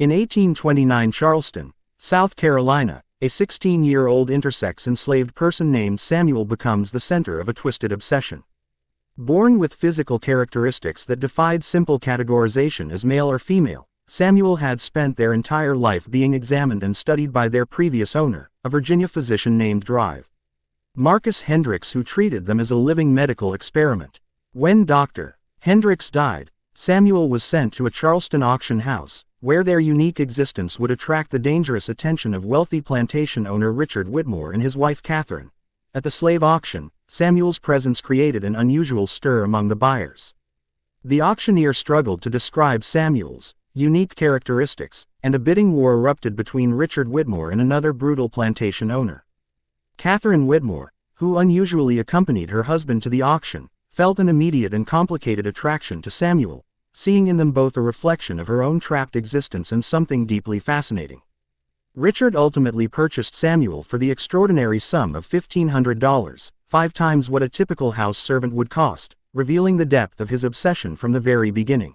In 1829, Charleston, South Carolina, a 16-year-old intersex enslaved person named Samuel becomes the center of a twisted obsession. Born with physical characteristics that defied simple categorization as male or female, Samuel had spent their entire life being examined and studied by their previous owner, a Virginia physician named Drive Marcus Hendricks, who treated them as a living medical experiment. When Dr. Hendricks died, Samuel was sent to a Charleston auction house, where their unique existence would attract the dangerous attention of wealthy plantation owner Richard Whitmore and his wife Catherine. At the slave auction, Samuel's presence created an unusual stir among the buyers. The auctioneer struggled to describe Samuel's unique characteristics, and a bidding war erupted between Richard Whitmore and another brutal plantation owner. Catherine Whitmore, who unusually accompanied her husband to the auction, felt an immediate and complicated attraction to Samuel, seeing in them both a reflection of her own trapped existence and something deeply fascinating. Richard ultimately purchased Samuel for the extraordinary sum of $1,500, 5 times what a typical house servant would cost, revealing the depth of his obsession from the very beginning.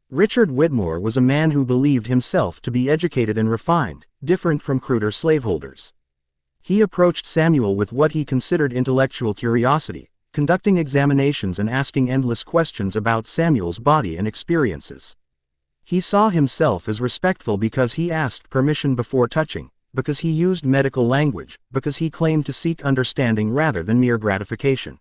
Richard Whitmore was a man who believed himself to be educated and refined, different from cruder slaveholders. He approached Samuel with what he considered intellectual curiosity, conducting examinations and asking endless questions about Samuel's body and experiences. He saw himself as respectful because he asked permission before touching, because he used medical language, because he claimed to seek understanding rather than mere gratification.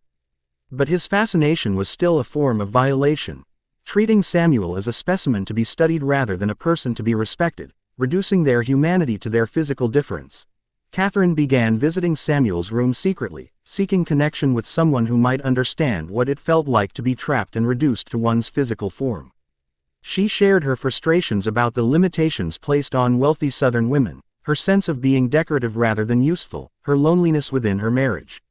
But his fascination was still a form of violation, treating Samuel as a specimen to be studied rather than a person to be respected, reducing their humanity to their physical difference. Catherine began visiting Samuel's room secretly, seeking connection with someone who might understand what it felt like to be trapped and reduced to one's physical form. She shared her frustrations about the limitations placed on wealthy Southern women, her sense of being decorative rather than useful, her loneliness within her marriage.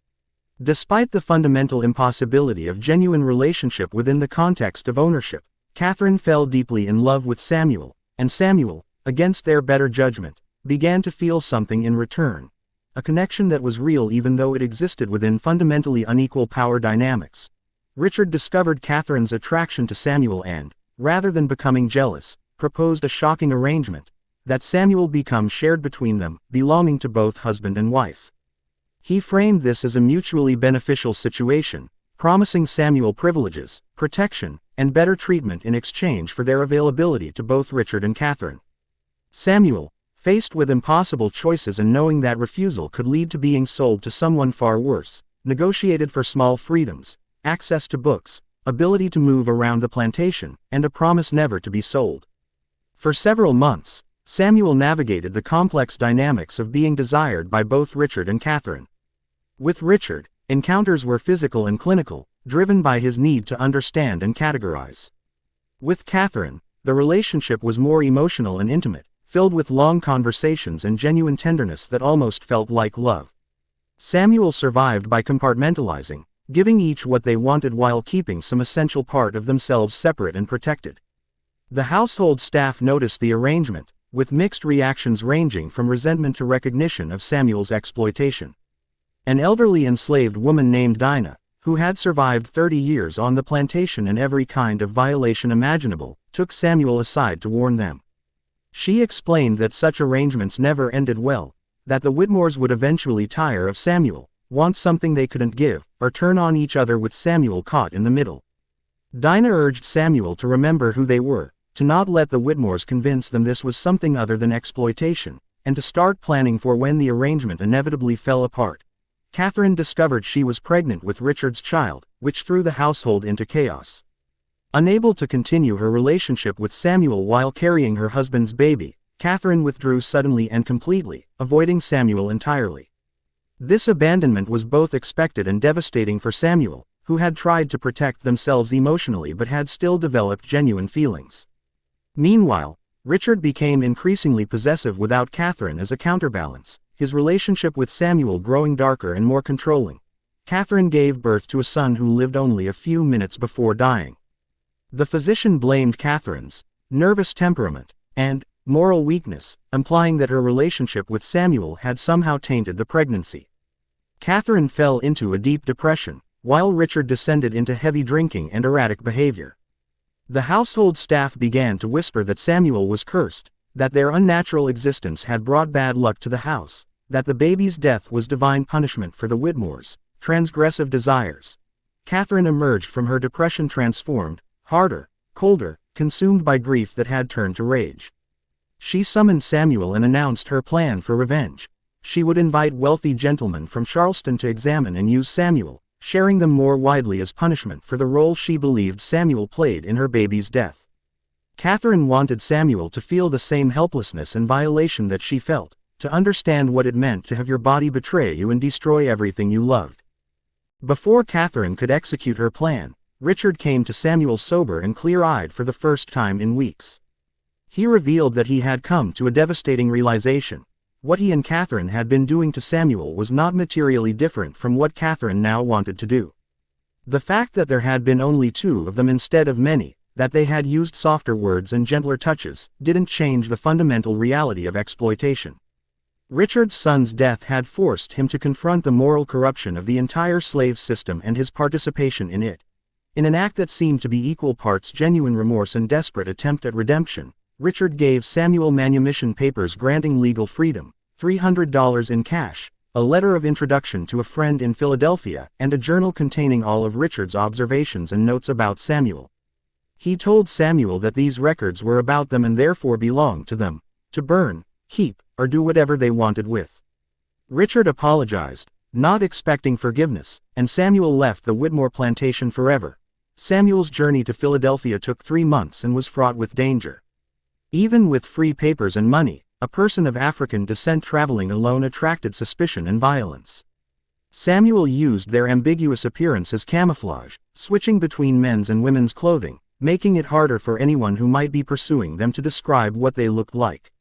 Despite the fundamental impossibility of genuine relationship within the context of ownership, Catherine fell deeply in love with Samuel, and Samuel, against their better judgment, began to feel something in return. A connection that was real even though it existed within fundamentally unequal power dynamics. Richard discovered Catherine's attraction to Samuel and, rather than becoming jealous, proposed a shocking arrangement, that Samuel become shared between them, belonging to both husband and wife. He framed this as a mutually beneficial situation, promising Samuel privileges, protection, and better treatment in exchange for their availability to both Richard and Catherine. Samuel, faced with impossible choices and knowing that refusal could lead to being sold to someone far worse, negotiated for small freedoms, access to books, ability to move around the plantation, and a promise never to be sold. For several months, Samuel navigated the complex dynamics of being desired by both Richard and Catherine. With Richard, encounters were physical and clinical, driven by his need to understand and categorize. With Catherine, the relationship was more emotional and intimate, filled with long conversations and genuine tenderness that almost felt like love. Samuel survived by compartmentalizing, giving each what they wanted while keeping some essential part of themselves separate and protected. The household staff noticed the arrangement, with mixed reactions ranging from resentment to recognition of Samuel's exploitation. An elderly enslaved woman named Dinah, who had survived 30 years on the plantation and every kind of violation imaginable, took Samuel aside to warn them. She explained that such arrangements never ended well, that the Whitmores would eventually tire of Samuel, want something they couldn't give, or turn on each other with Samuel caught in the middle. Dinah urged Samuel to remember who they were, to not let the Whitmores convince them this was something other than exploitation, and to start planning for when the arrangement inevitably fell apart. Catherine discovered she was pregnant with Richard's child, which threw the household into chaos. Unable to continue her relationship with Samuel while carrying her husband's baby, Catherine withdrew suddenly and completely, avoiding Samuel entirely. This abandonment was both expected and devastating for Samuel, who had tried to protect themselves emotionally but had still developed genuine feelings. Meanwhile, Richard became increasingly possessive without Catherine as a counterbalance, his relationship with Samuel growing darker and more controlling. Catherine gave birth to a son who lived only a few minutes before dying. The physician blamed Catherine's nervous temperament and moral weakness, implying that her relationship with Samuel had somehow tainted the pregnancy. Catherine fell into a deep depression, while Richard descended into heavy drinking and erratic behavior. The household staff began to whisper that Samuel was cursed, that their unnatural existence had brought bad luck to the house, that the baby's death was divine punishment for the Whitmores' transgressive desires. Catherine emerged from her depression transformed, harder, colder, consumed by grief that had turned to rage. She summoned Samuel and announced her plan for revenge. She would invite wealthy gentlemen from Charleston to examine and use Samuel, sharing them more widely as punishment for the role she believed Samuel played in her baby's death. Catherine wanted Samuel to feel the same helplessness and violation that she felt, to understand what it meant to have your body betray you and destroy everything you loved. Before Catherine could execute her plan, Richard came to Samuel sober and clear-eyed for the first time in weeks. He revealed that he had come to a devastating realization. What he and Catherine had been doing to Samuel was not materially different from what Catherine now wanted to do. The fact that there had been only two of them instead of many, that they had used softer words and gentler touches, didn't change the fundamental reality of exploitation. Richard's son's death had forced him to confront the moral corruption of the entire slave system and his participation in it. In an act that seemed to be equal parts genuine remorse and desperate attempt at redemption, Richard gave Samuel manumission papers granting legal freedom, $300 in cash, a letter of introduction to a friend in Philadelphia, and a journal containing all of Richard's observations and notes about Samuel. He told Samuel that these records were about them and therefore belonged to them, to burn, keep, or do whatever they wanted with. Richard apologized, not expecting forgiveness, and Samuel left the Whitmore plantation forever. Samuel's journey to Philadelphia took 3 months and was fraught with danger. Even with free papers and money, a person of African descent traveling alone attracted suspicion and violence. Samuel used their ambiguous appearance as camouflage, switching between men's and women's clothing, making it harder for anyone who might be pursuing them to describe what they looked like.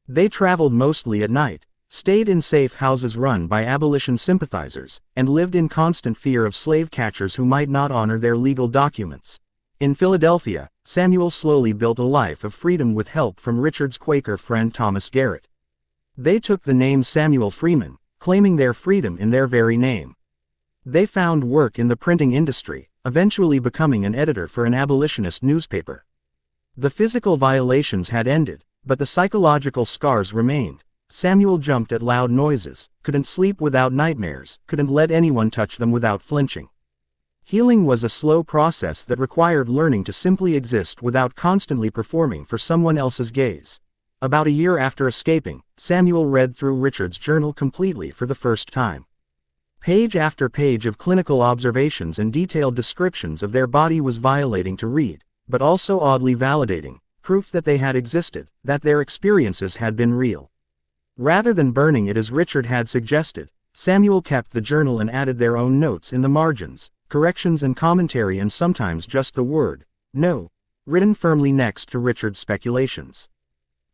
They traveled mostly at night, stayed in safe houses run by abolition sympathizers, and lived in constant fear of slave catchers who might not honor their legal documents. In Philadelphia, Samuel slowly built a life of freedom with help from Richard's Quaker friend Thomas Garrett. They took the name Samuel Freeman, claiming their freedom in their very name. They found work in the printing industry, eventually becoming an editor for an abolitionist newspaper. The physical violations had ended, but the psychological scars remained. Samuel jumped at loud noises, couldn't sleep without nightmares, couldn't let anyone touch them without flinching. Healing was a slow process that required learning to simply exist without constantly performing for someone else's gaze. About a year after escaping, Samuel read through Richard's journal completely for the first time. Page after page of clinical observations and detailed descriptions of their body was violating to read, but also oddly validating, proof that they had existed, that their experiences had been real. Rather than burning it as Richard had suggested, Samuel kept the journal and added their own notes in the margins, corrections and commentary, and sometimes just the word, "no," written firmly next to Richard's speculations.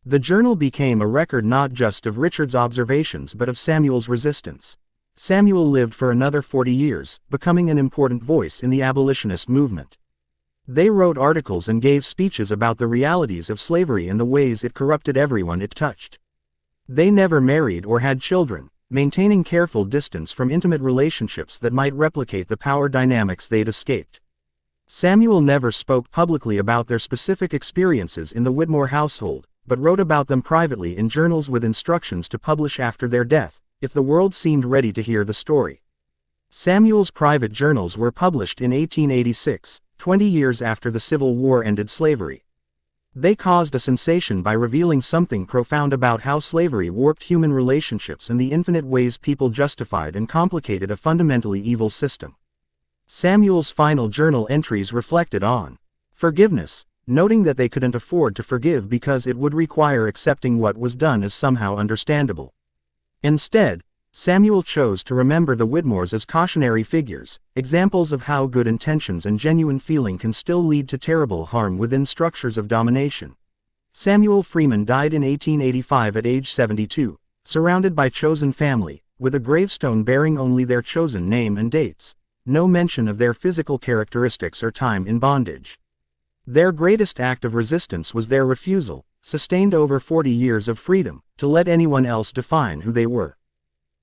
The journal became a record not just of Richard's observations but of Samuel's resistance. Samuel lived for another 40 years, becoming an important voice in the abolitionist movement. They wrote articles and gave speeches about the realities of slavery and the ways it corrupted everyone it touched. They never married or had children, maintaining careful distance from intimate relationships that might replicate the power dynamics they'd escaped. Samuel never spoke publicly about their specific experiences in the Whitmore household, but wrote about them privately in journals with instructions to publish after their death, if the world seemed ready to hear the story. Samuel's private journals were published in 1886, 20 years after the Civil War ended slavery. They caused a sensation by revealing something profound about how slavery warped human relationships and the infinite ways people justified and complicated a fundamentally evil system. Samuel's final journal entries reflected on forgiveness, noting that they couldn't afford to forgive because it would require accepting what was done as somehow understandable. Instead, Samuel chose to remember the Whitmores as cautionary figures, examples of how good intentions and genuine feeling can still lead to terrible harm within structures of domination. Samuel Freeman died in 1885 at age 72, surrounded by chosen family, with a gravestone bearing only their chosen name and dates, no mention of their physical characteristics or time in bondage. Their greatest act of resistance was their refusal, sustained over 40 years of freedom, to let anyone else define who they were.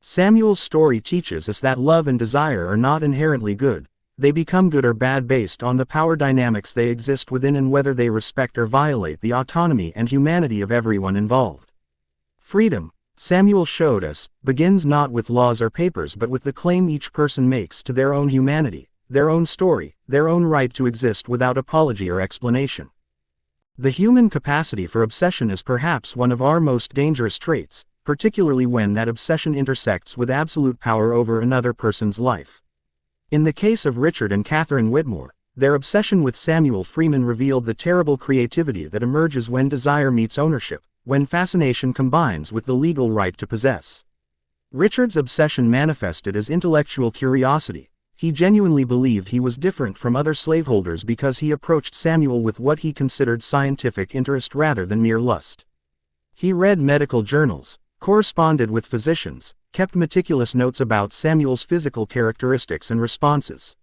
Samuel's story teaches us that love and desire are not inherently good, They become good or bad based on the power dynamics they exist within and whether they respect or violate the autonomy and humanity of everyone involved. Freedom, Samuel showed us, begins not with laws or papers but with the claim each person makes to their own humanity, their own story, their own right to exist without apology or explanation. The human capacity for obsession is perhaps one of our most dangerous traits, particularly when that obsession intersects with absolute power over another person's life. In the case of Richard and Catherine Whitmore, their obsession with Samuel Freeman revealed the terrible creativity that emerges when desire meets ownership, when fascination combines with the legal right to possess. Richard's obsession manifested as intellectual curiosity. He genuinely believed he was different from other slaveholders because he approached Samuel with what he considered scientific interest rather than mere lust. He read medical journals, corresponded with physicians, kept meticulous notes about Samuel's physical characteristics and responses.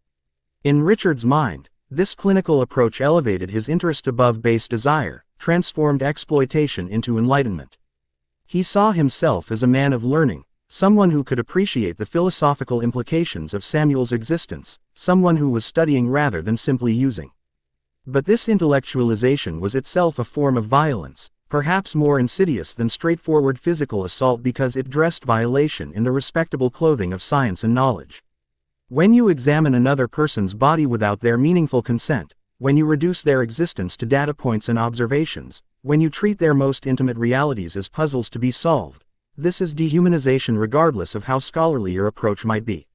In Richard's mind, this clinical approach elevated his interest above base desire, transformed exploitation into enlightenment. He saw himself as a man of learning, someone who could appreciate the philosophical implications of Samuel's existence, someone who was studying rather than simply using. But this intellectualization was itself a form of violence, perhaps more insidious than straightforward physical assault because it dressed violation in the respectable clothing of science and knowledge. When you examine another person's body without their meaningful consent, when you reduce their existence to data points and observations, when you treat their most intimate realities as puzzles to be solved, this is dehumanization regardless of how scholarly your approach might be.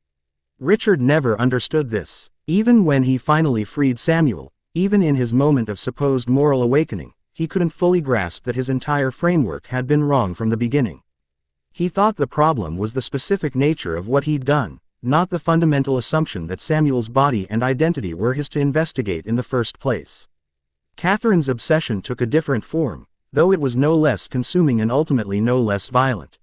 Richard never understood this. Even when he finally freed Samuel, even in his moment of supposed moral awakening, he couldn't fully grasp that his entire framework had been wrong from the beginning. He thought the problem was the specific nature of what he'd done, not the fundamental assumption that Samuel's body and identity were his to investigate in the first place. Catherine's obsession took a different form, though it was no less consuming and ultimately no less violent.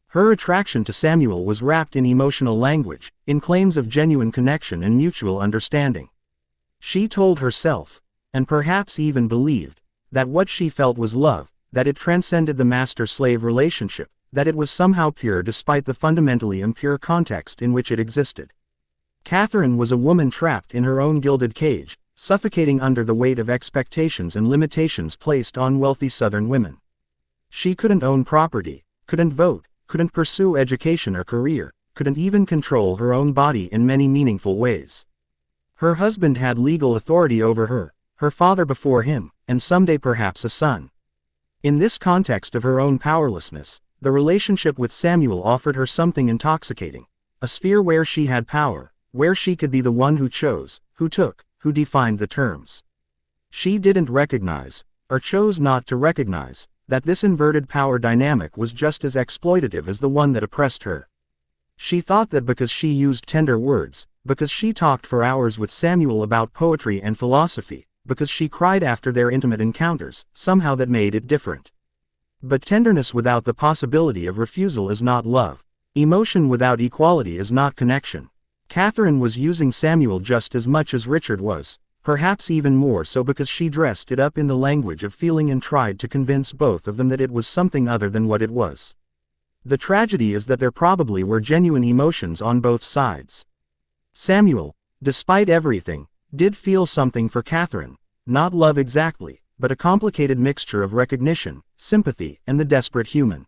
Her attraction to Samuel was wrapped in emotional language, in claims of genuine connection and mutual understanding. She told herself, and perhaps even believed, that what she felt was love, that it transcended the master-slave relationship, that it was somehow pure despite the fundamentally impure context in which it existed. Catherine was a woman trapped in her own gilded cage, suffocating under the weight of expectations and limitations placed on wealthy Southern women. She couldn't own property, couldn't vote, couldn't pursue education or career, couldn't even control her own body in many meaningful ways. Her husband had legal authority over her, her father before him, and someday perhaps a son. In this context of her own powerlessness, the relationship with Samuel offered her something intoxicating, a sphere where she had power, where she could be the one who chose, who took, who defined the terms. She didn't recognize, or chose not to recognize, that this inverted power dynamic was just as exploitative as the one that oppressed her. She thought that because she used tender words, because she talked for hours with Samuel about poetry and philosophy, because she cried after their intimate encounters, somehow that made it different. But tenderness without the possibility of refusal is not love. Emotion without equality is not connection. Catherine was using Samuel just as much as Richard was, perhaps even more so because she dressed it up in the language of feeling and tried to convince both of them that it was something other than what it was. The tragedy is that there probably were genuine emotions on both sides. Samuel, despite everything, did feel something for Catherine, not love exactly, but a complicated mixture of recognition, sympathy, and the desperate human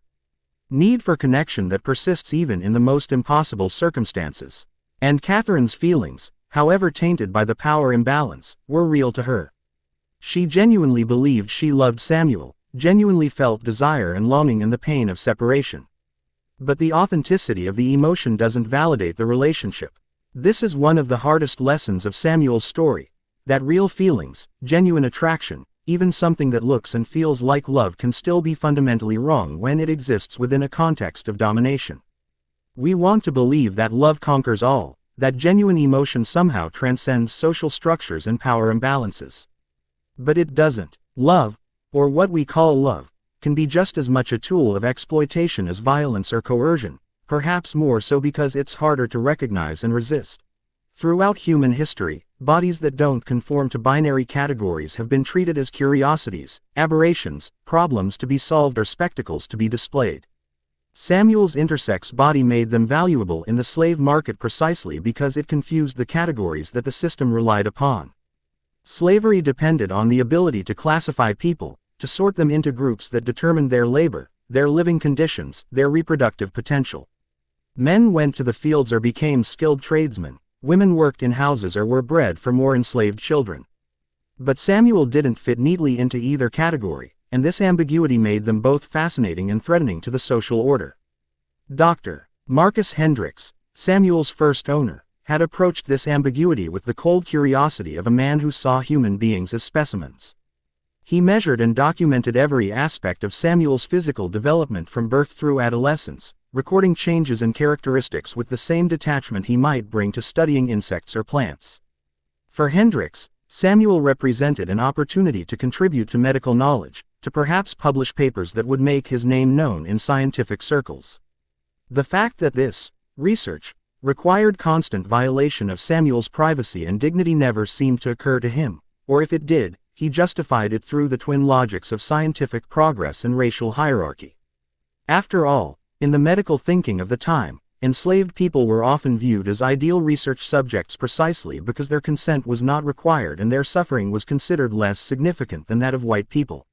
need for connection that persists even in the most impossible circumstances. And Catherine's feelings, however tainted by the power imbalance, were real to her. She genuinely believed she loved Samuel, genuinely felt desire and longing and the pain of separation. But the authenticity of the emotion doesn't validate the relationship. This is one of the hardest lessons of Samuel's story, that real feelings, genuine attraction, even something that looks and feels like love can still be fundamentally wrong when it exists within a context of domination. We want to believe that love conquers all, that genuine emotion somehow transcends social structures and power imbalances. But it doesn't. Love, or what we call love, can be just as much a tool of exploitation as violence or coercion, perhaps more so because it's harder to recognize and resist. Throughout human history, bodies that don't conform to binary categories have been treated as curiosities, aberrations, problems to be solved or spectacles to be displayed. Samuel's intersex body made them valuable in the slave market precisely because it confused the categories that the system relied upon. Slavery depended on the ability to classify people, to sort them into groups that determined their labor, their living conditions, their reproductive potential. Men went to the fields or became skilled tradesmen, women worked in houses or were bred for more enslaved children. But Samuel didn't fit neatly into either category, and this ambiguity made them both fascinating and threatening to the social order. Dr. Marcus Hendricks, Samuel's first owner, had approached this ambiguity with the cold curiosity of a man who saw human beings as specimens. He measured and documented every aspect of Samuel's physical development from birth through adolescence, recording changes and characteristics with the same detachment he might bring to studying insects or plants. For Hendricks, Samuel represented an opportunity to contribute to medical knowledge, to perhaps publish papers that would make his name known in scientific circles. The fact that this research required constant violation of Samuel's privacy and dignity never seemed to occur to him, or if it did, he justified it through the twin logics of scientific progress and racial hierarchy. After all, in the medical thinking of the time, enslaved people were often viewed as ideal research subjects precisely because their consent was not required and their suffering was considered less significant than that of white people.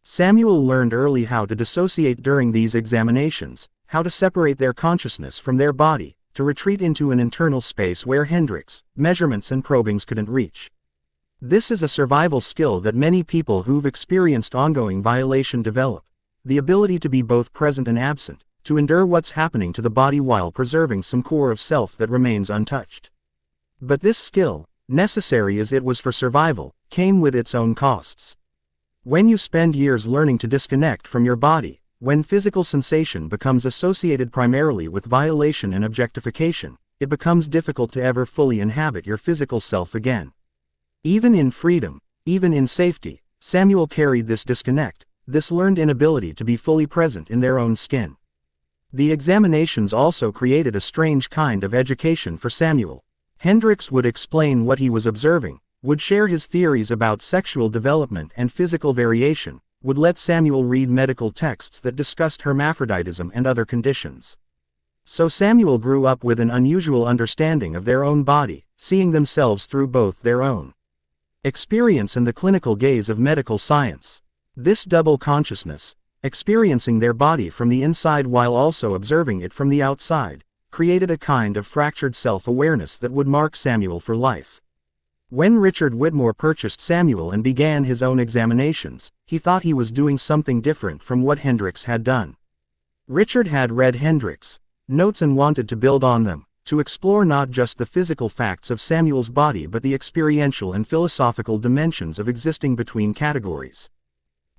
Samuel learned early how to dissociate during these examinations, how to separate their consciousness from their body, to retreat into an internal space where Hendricks' measurements and probings couldn't reach. This is a survival skill that many people who've experienced ongoing violation develop, the ability to be both present and absent, to endure what's happening to the body while preserving some core of self that remains untouched. But this skill, necessary as it was for survival, came with its own costs. When you spend years learning to disconnect from your body, when physical sensation becomes associated primarily with violation and objectification, it becomes difficult to ever fully inhabit your physical self again. Even in freedom, even in safety, Samuel carried this disconnect, this learned inability to be fully present in their own skin. The examinations also created a strange kind of education for Samuel. Hendricks would explain what he was observing, would share his theories about sexual development and physical variation, would let Samuel read medical texts that discussed hermaphroditism and other conditions. So Samuel grew up with an unusual understanding of their own body, seeing themselves through both their own experience and the clinical gaze of medical science. This double consciousness, experiencing their body from the inside while also observing it from the outside, created a kind of fractured self-awareness that would mark Samuel for life. When Richard Whitmore purchased Samuel and began his own examinations, he thought he was doing something different from what Hendricks had done. Richard had read Hendricks' notes and wanted to build on them, to explore not just the physical facts of Samuel's body but the experiential and philosophical dimensions of existing between categories.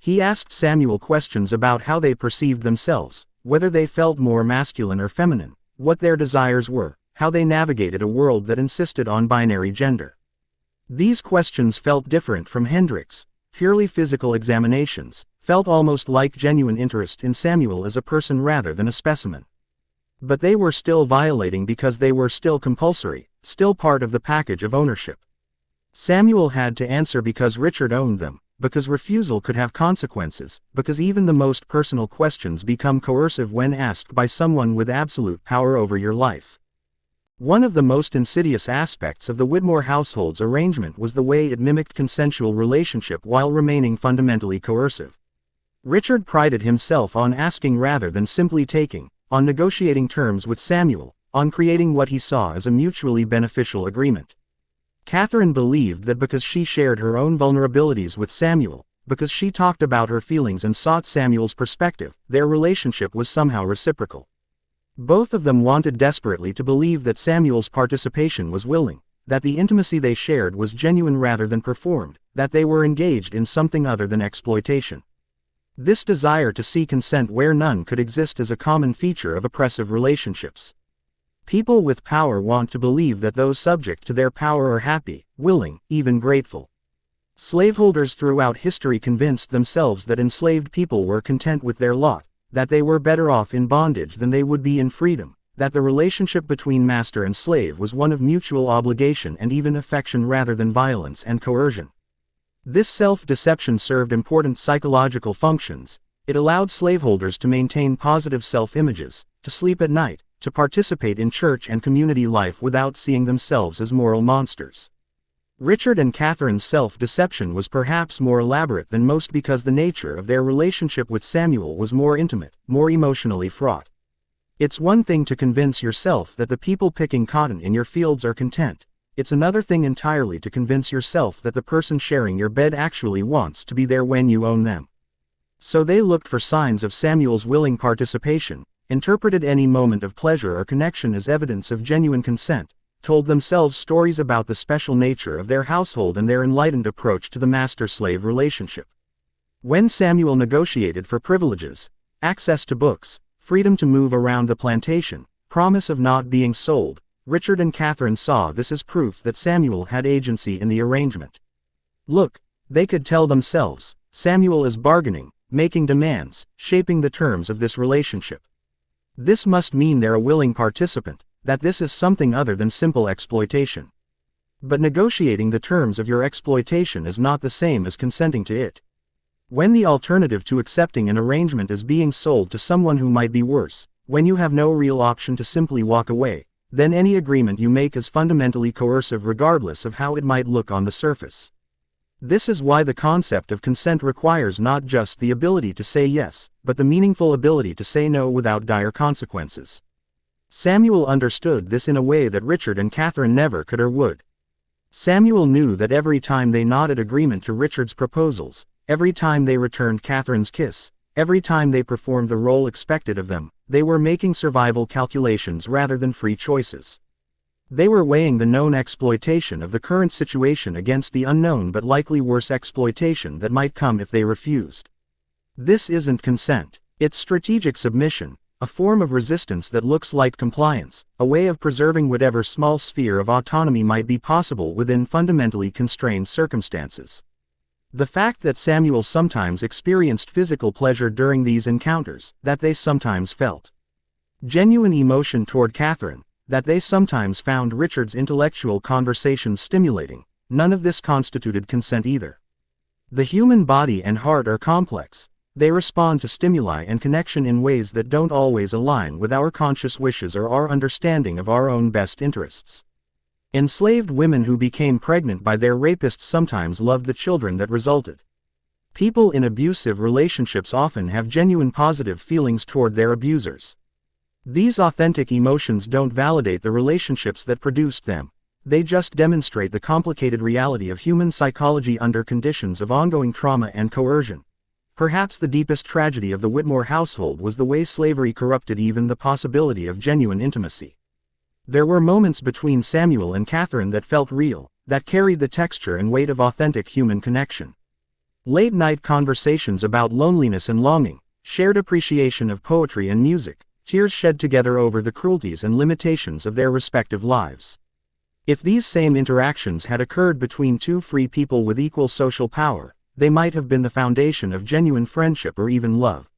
He asked Samuel questions about how they perceived themselves, whether they felt more masculine or feminine, what their desires were, how they navigated a world that insisted on binary gender. These questions felt different from Hendricks' purely physical examinations, felt almost like genuine interest in Samuel as a person rather than a specimen. But they were still violating because they were still compulsory, still part of the package of ownership. Samuel had to answer because Richard owned them, because refusal could have consequences, because even the most personal questions become coercive when asked by someone with absolute power over your life. One of the most insidious aspects of the Whitmore household's arrangement was the way it mimicked consensual relationship while remaining fundamentally coercive. Richard prided himself on asking rather than simply taking, on negotiating terms with Samuel, on creating what he saw as a mutually beneficial agreement. Catherine believed that because she shared her own vulnerabilities with Samuel, because she talked about her feelings and sought Samuel's perspective, their relationship was somehow reciprocal. Both of them wanted desperately to believe that Samuel's participation was willing, that the intimacy they shared was genuine rather than performed, that they were engaged in something other than exploitation. This desire to see consent where none could exist is a common feature of oppressive relationships. People with power want to believe that those subject to their power are happy, willing, even grateful. Slaveholders throughout history convinced themselves that enslaved people were content with their lot, that they were better off in bondage than they would be in freedom, that the relationship between master and slave was one of mutual obligation and even affection rather than violence and coercion. This self-deception served important psychological functions. It allowed slaveholders to maintain positive self-images, to sleep at night, to participate in church and community life without seeing themselves as moral monsters. Richard and Catherine's self-deception was perhaps more elaborate than most because the nature of their relationship with Samuel was more intimate, more emotionally fraught. It's one thing to convince yourself that the people picking cotton in your fields are content. It's another thing entirely to convince yourself that the person sharing your bed actually wants to be there when you own them. So they looked for signs of Samuel's willing participation, interpreted any moment of pleasure or connection as evidence of genuine consent, told themselves stories about the special nature of their household and their enlightened approach to the master-slave relationship. When Samuel negotiated for privileges, access to books, freedom to move around the plantation, promise of not being sold, Richard and Catherine saw this as proof that Samuel had agency in the arrangement. Look, they could tell themselves, Samuel is bargaining, making demands, shaping the terms of this relationship. This must mean they're a willing participant, that this is something other than simple exploitation. But negotiating the terms of your exploitation is not the same as consenting to it. When the alternative to accepting an arrangement is being sold to someone who might be worse, when you have no real option to simply walk away, then any agreement you make is fundamentally coercive regardless of how it might look on the surface. This is why the concept of consent requires not just the ability to say yes, but the meaningful ability to say no without dire consequences. Samuel understood this in a way that Richard and Catherine never could or would. Samuel knew that every time they nodded agreement to Richard's proposals, every time they returned Catherine's kiss, every time they performed the role expected of them, they were making survival calculations rather than free choices. They were weighing the known exploitation of the current situation against the unknown but likely worse exploitation that might come if they refused. This isn't consent, it's strategic submission, a form of resistance that looks like compliance, a way of preserving whatever small sphere of autonomy might be possible within fundamentally constrained circumstances. The fact that Samuel sometimes experienced physical pleasure during these encounters, that they sometimes felt genuine emotion toward Catherine, that they sometimes found Richard's intellectual conversations stimulating, none of this constituted consent either. The human body and heart are complex. They respond to stimuli and connection in ways that don't always align with our conscious wishes or our understanding of our own best interests. Enslaved women who became pregnant by their rapists sometimes loved the children that resulted. People in abusive relationships often have genuine positive feelings toward their abusers. These authentic emotions don't validate the relationships that produced them. They just demonstrate the complicated reality of human psychology under conditions of ongoing trauma and coercion. Perhaps the deepest tragedy of the Whitmore household was the way slavery corrupted even the possibility of genuine intimacy. There were moments between Samuel and Catherine that felt real, that carried the texture and weight of authentic human connection. Late-night conversations about loneliness and longing, shared appreciation of poetry and music, tears shed together over the cruelties and limitations of their respective lives. If these same interactions had occurred between two free people with equal social power, they might have been the foundation of genuine friendship or even love.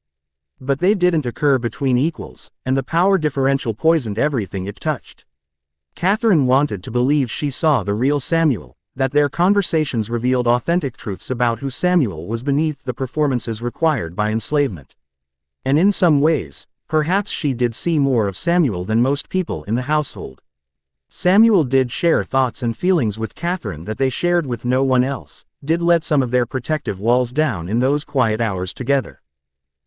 But they didn't occur between equals, and the power differential poisoned everything it touched. Catherine wanted to believe she saw the real Samuel, that their conversations revealed authentic truths about who Samuel was beneath the performances required by enslavement. And in some ways, perhaps she did see more of Samuel than most people in the household. Samuel did share thoughts and feelings with Catherine that they shared with no one else, did let some of their protective walls down in those quiet hours together.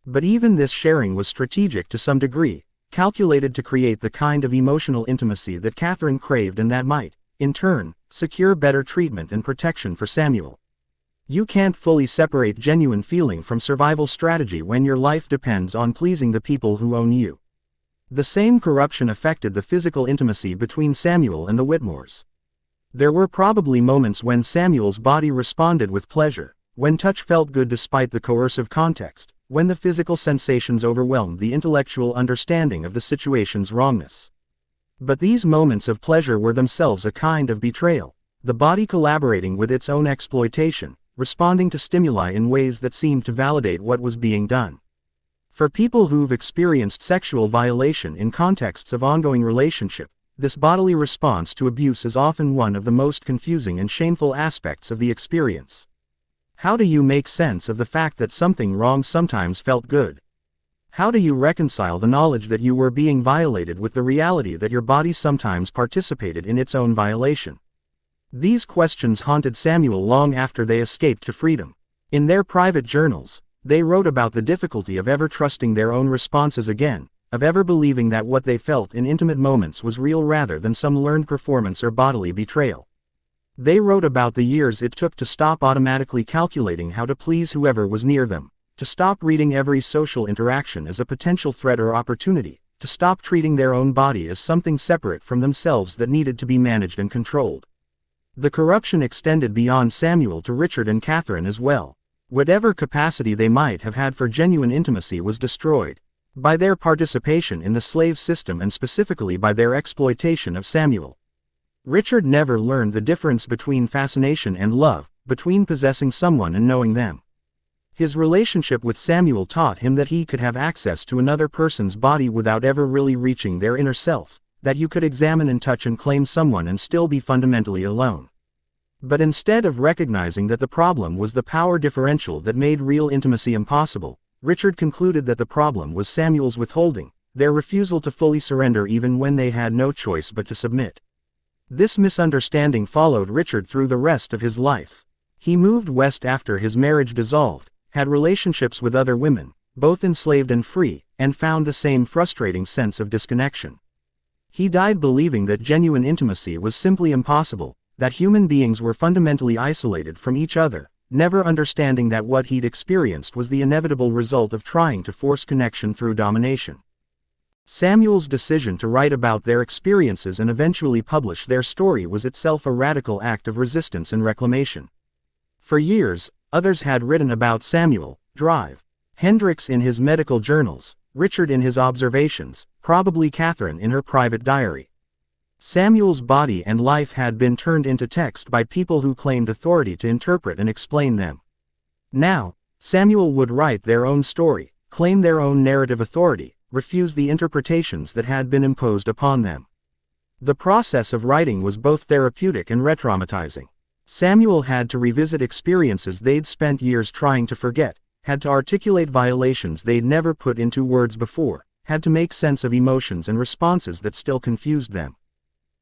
But even this sharing was strategic to some degree, calculated to create the kind of emotional intimacy that Catherine craved and that might, in turn, secure better treatment and protection for Samuel. You can't fully separate genuine feeling from survival strategy when your life depends on pleasing the people who own you. The same corruption affected the physical intimacy between Samuel and the Whitmores. There were probably moments when Samuel's body responded with pleasure, when touch felt good despite the coercive context, when the physical sensations overwhelmed the intellectual understanding of the situation's wrongness. But these moments of pleasure were themselves a kind of betrayal, the body collaborating with its own exploitation, responding to stimuli in ways that seemed to validate what was being done. For people who've experienced sexual violation in contexts of ongoing relationship, this bodily response to abuse is often one of the most confusing and shameful aspects of the experience. How do you make sense of the fact that something wrong sometimes felt good? How do you reconcile the knowledge that you were being violated with the reality that your body sometimes participated in its own violation? These questions haunted Samuel long after they escaped to freedom. In their private journals, they wrote about the difficulty of ever trusting their own responses again, of ever believing that what they felt in intimate moments was real rather than some learned performance or bodily betrayal. They wrote about the years it took to stop automatically calculating how to please whoever was near them, to stop reading every social interaction as a potential threat or opportunity, to stop treating their own body as something separate from themselves that needed to be managed and controlled. The corruption extended beyond Samuel to Richard and Catherine as well. Whatever capacity they might have had for genuine intimacy was destroyed by their participation in the slave system and specifically by their exploitation of Samuel. Richard never learned the difference between fascination and love, between possessing someone and knowing them. His relationship with Samuel taught him that he could have access to another person's body without ever really reaching their inner self, that you could examine and touch and claim someone and still be fundamentally alone. But instead of recognizing that the problem was the power differential that made real intimacy impossible, Richard concluded that the problem was Samuel's withholding, their refusal to fully surrender even when they had no choice but to submit. This misunderstanding followed Richard through the rest of his life. He moved west after his marriage dissolved, had relationships with other women, both enslaved and free, and found the same frustrating sense of disconnection. He died believing that genuine intimacy was simply impossible, that human beings were fundamentally isolated from each other, never understanding that what he'd experienced was the inevitable result of trying to force connection through domination. Samuel's decision to write about their experiences and eventually publish their story was itself a radical act of resistance and reclamation. For years, others had written about Samuel, Drive. Hendricks in his medical journals, Richard in his observations, probably Catherine in her private diary. Samuel's body and life had been turned into text by people who claimed authority to interpret and explain them. Now, Samuel would write their own story, claim their own narrative authority, refuse the interpretations that had been imposed upon them. The process of writing was both therapeutic and re-traumatizing. Samuel had to revisit experiences they'd spent years trying to forget, had to articulate violations they'd never put into words before, had to make sense of emotions and responses that still confused them.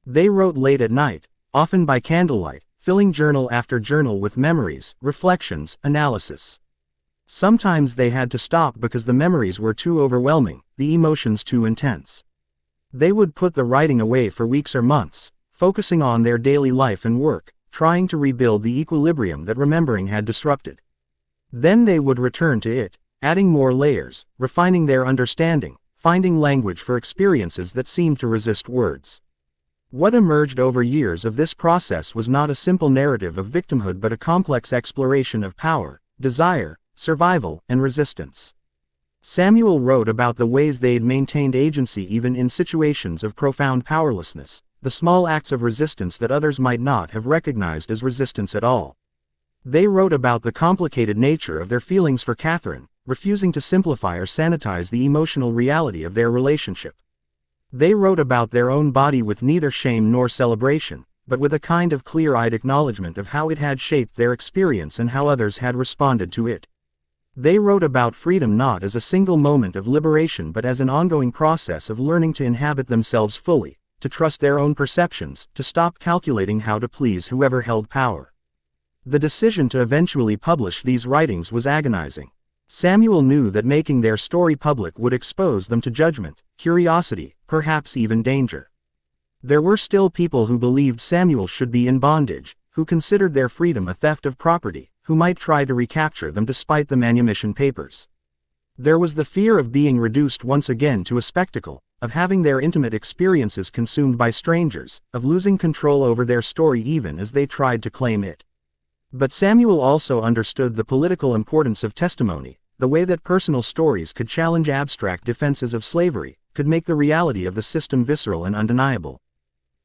They wrote late at night, often by candlelight, filling journal after journal with memories, reflections, analysis. Sometimes they had to stop because the memories were too overwhelming, the emotions too intense. They would put the writing away for weeks or months, focusing on their daily life and work, trying to rebuild the equilibrium that remembering had disrupted. Then they would return to it, adding more layers, refining their understanding, finding language for experiences that seemed to resist words. What emerged over years of this process was not a simple narrative of victimhood but a complex exploration of power, desire, survival, and resistance. Samuel wrote about the ways they'd maintained agency even in situations of profound powerlessness, the small acts of resistance that others might not have recognized as resistance at all. They wrote about the complicated nature of their feelings for Catherine, refusing to simplify or sanitize the emotional reality of their relationship. They wrote about their own body with neither shame nor celebration, but with a kind of clear-eyed acknowledgement of how it had shaped their experience and how others had responded to it. They wrote about freedom not as a single moment of liberation but as an ongoing process of learning to inhabit themselves fully, to trust their own perceptions, to stop calculating how to please whoever held power. The decision to eventually publish these writings was agonizing. Samuel knew that making their story public would expose them to judgment, curiosity, perhaps even danger. There were still people who believed Samuel should be in bondage, who considered their freedom a theft of property, who might try to recapture them despite the manumission papers. There was the fear of being reduced once again to a spectacle, of having their intimate experiences consumed by strangers, of losing control over their story even as they tried to claim it. But Samuel also understood the political importance of testimony, the way that personal stories could challenge abstract defenses of slavery, could make the reality of the system visceral and undeniable.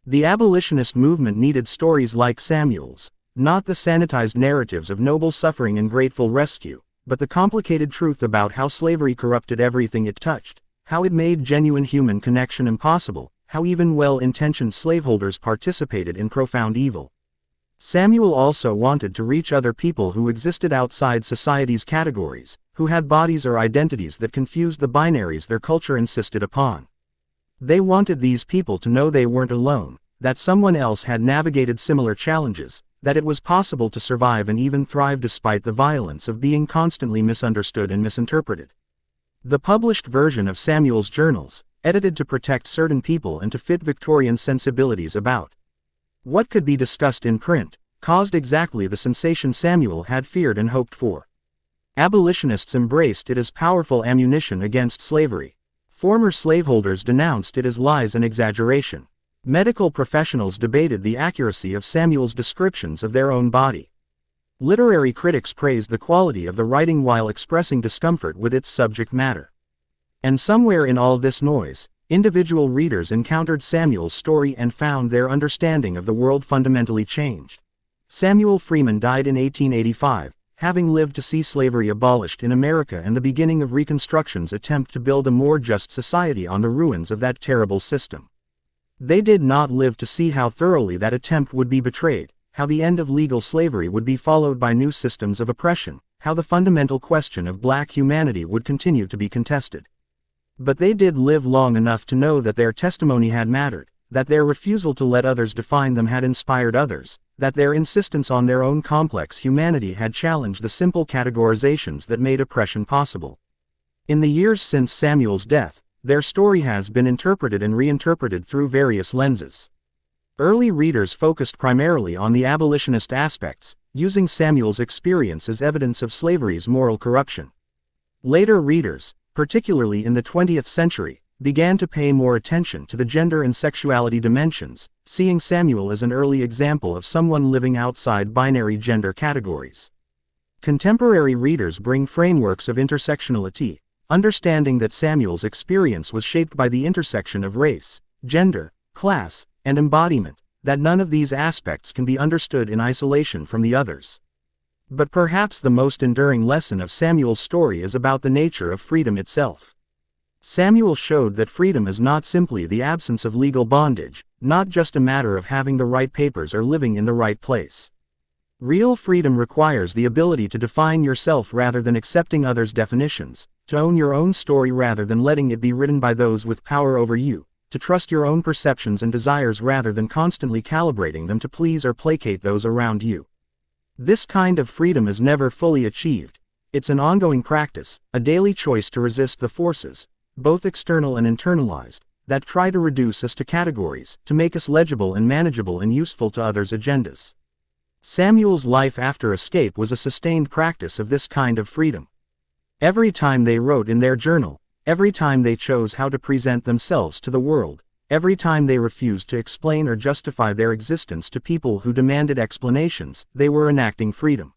The abolitionist movement needed stories like Samuel's, not the sanitized narratives of noble suffering and grateful rescue, but the complicated truth about how slavery corrupted everything it touched, how it made genuine human connection impossible, how even well-intentioned slaveholders participated in profound evil. Samuel also wanted to reach other people who existed outside society's categories, who had bodies or identities that confused the binaries their culture insisted upon. They wanted these people to know they weren't alone, that someone else had navigated similar challenges, that it was possible to survive and even thrive despite the violence of being constantly misunderstood and misinterpreted. The published version of Samuel's journals, edited to protect certain people and to fit Victorian sensibilities about what could be discussed in print, caused exactly the sensation Samuel had feared and hoped for. Abolitionists embraced it as powerful ammunition against slavery. Former slaveholders denounced it as lies and exaggeration. Medical professionals debated the accuracy of Samuel's descriptions of their own body. Literary critics praised the quality of the writing while expressing discomfort with its subject matter. And somewhere in all this noise, individual readers encountered Samuel's story and found their understanding of the world fundamentally changed. Samuel Freeman died in 1885, having lived to see slavery abolished in America and the beginning of Reconstruction's attempt to build a more just society on the ruins of that terrible system. They did not live to see how thoroughly that attempt would be betrayed, how the end of legal slavery would be followed by new systems of oppression, how the fundamental question of black humanity would continue to be contested. But they did live long enough to know that their testimony had mattered, that their refusal to let others define them had inspired others, that their insistence on their own complex humanity had challenged the simple categorizations that made oppression possible. In the years since Samuel's death, their story has been interpreted and reinterpreted through various lenses. Early readers focused primarily on the abolitionist aspects, using Samuel's experience as evidence of slavery's moral corruption. Later readers, particularly in the 20th century, began to pay more attention to the gender and sexuality dimensions, seeing Samuel as an early example of someone living outside binary gender categories. Contemporary readers bring frameworks of intersectionality, understanding that Samuel's experience was shaped by the intersection of race, gender, class, and embodiment, that none of these aspects can be understood in isolation from the others. But perhaps the most enduring lesson of Samuel's story is about the nature of freedom itself. Samuel showed that freedom is not simply the absence of legal bondage, not just a matter of having the right papers or living in the right place. Real freedom requires the ability to define yourself rather than accepting others' definitions, to own your own story rather than letting it be written by those with power over you, to trust your own perceptions and desires rather than constantly calibrating them to please or placate those around you. This kind of freedom is never fully achieved. It's an ongoing practice, a daily choice to resist the forces, both external and internalized, that try to reduce us to categories, to make us legible and manageable and useful to others' agendas. Samuel's life after escape was a sustained practice of this kind of freedom. Every time they wrote in their journal, every time they chose how to present themselves to the world, every time they refused to explain or justify their existence to people who demanded explanations, they were enacting freedom.